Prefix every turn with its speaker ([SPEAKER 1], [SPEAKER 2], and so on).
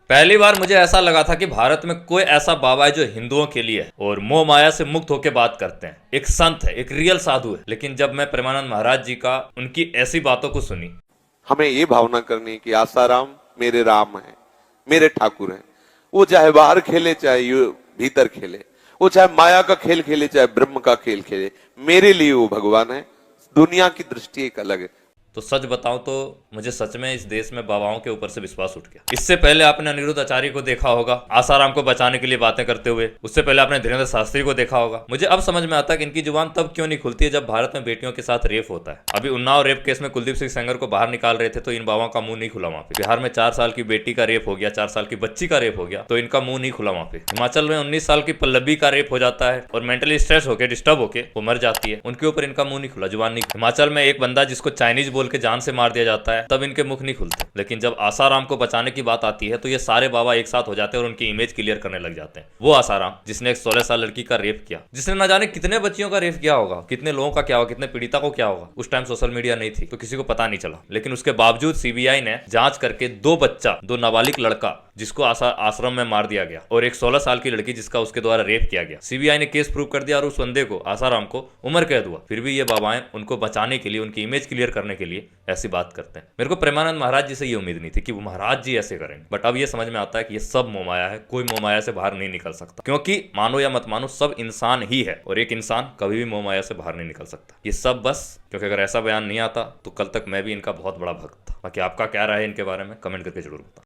[SPEAKER 1] पहली बार मुझे ऐसा लगा था कि भारत में कोई ऐसा बाबा है जो हिंदुओं के लिए है और मोह माया से मुक्त होकर बात करते हैं। एक संत है, एक रियल साधु है। लेकिन जब मैं प्रेमानंद महाराज जी का उनकी ऐसी बातों को सुनी,
[SPEAKER 2] हमें ये भावना करनी है कि आसाराम मेरे राम है, मेरे ठाकुर हैं। वो चाहे बाहर खेले चाहे भीतर खेले, वो चाहे माया का खेल खेले चाहे ब्रह्म का खेल खेले, मेरे लिए वो भगवान है। दुनिया की दृष्टि एक अलग है।
[SPEAKER 1] तो सच बताऊं तो मुझे सच में इस देश में बाबाओं के ऊपर से विश्वास उठ गया। इससे पहले आपने अनिरुद्ध आचार्य को देखा होगा आसाराम को बचाने के लिए बातें करते हुए। उससे पहले आपने धीरेन्द्र शास्त्री को देखा होगा। मुझे अब समझ में आता है कि इनकी जुबान तब क्यों नहीं खुलती है जब भारत में बेटियों के साथ रेप होता है। अभी उन्नाव रेप केस में कुलदीप सिंह सेंगर को बाहर निकाल रहे थे तो इन बाबाओं का मुंह नहीं खुला वहां पे। बिहार में 4 साल की बेटी का रेप हो गया, 4 साल की बच्ची का रेप हो गया तो इनका मुंह नहीं खुला वहां पे। हिमाचल में 19 साल की पल्लवी का रेप हो जाता है और मेंटली स्ट्रेस होकर डिस्टर्ब होकर वो मर जाती है, उनके ऊपर इनका मुंह नहीं खुला, जुबान नहीं। हिमाचल में एक बंदा जिसको चाइनीज बोल के जान से मार दिया जाता है तब इनके मुख नहीं खुलते। लेकिन जब आसाराम को बचाने की बात आती है तो ये सारे बाबा एक साथ हो जाते हैं और उनकी इमेज क्लियर करने लग जाते हैं। वो आसाराम जिसने एक 16 साल लड़की का रेप किया, जिसने ना जाने कितने बच्चियों का रेप किया होगा, कितने लोगों का क्या होगा, कितने पीड़िता को क्या होगा। उस टाइम सोशल मीडिया नहीं थी तो किसी को पता नहीं चला। लेकिन उसके बावजूद सीबीआई ने जांच करके 2 नाबालिग लड़का जिसको आश्रम में मार दिया गया और एक 16 साल की लड़की जिसका उसके द्वारा रेप किया गया, सीबीआई ने केस प्रूव कर दिया और उस बंदे को, आसाराम को, उम्र कैद हुआ। फिर भी ये बाबाएं उनको बचाने के लिए, उनकी इमेज क्लियर करने के लिए ऐसी बात करते हैं। मेरे को प्रेमानंद महाराज जी से ये उम्मीद नहीं थी कि वो महाराज जी ऐसे करेंगे। बट अब ये समझ में आता है कि ये सब मोहमाया है। कोई मोहमाया से बाहर नहीं निकल सकता, क्योंकि मानो या मत मानो सब इंसान ही है और एक इंसान कभी भी मोहमाया से बाहर नहीं निकल सकता। ये सब बस क्योंकि अगर ऐसा बयान नहीं आता तो कल तक मैं भी इनका बहुत बड़ा भक्त था। बाकी आपका क्या राय है इनके बारे में कमेंट करके जरूर बताओ।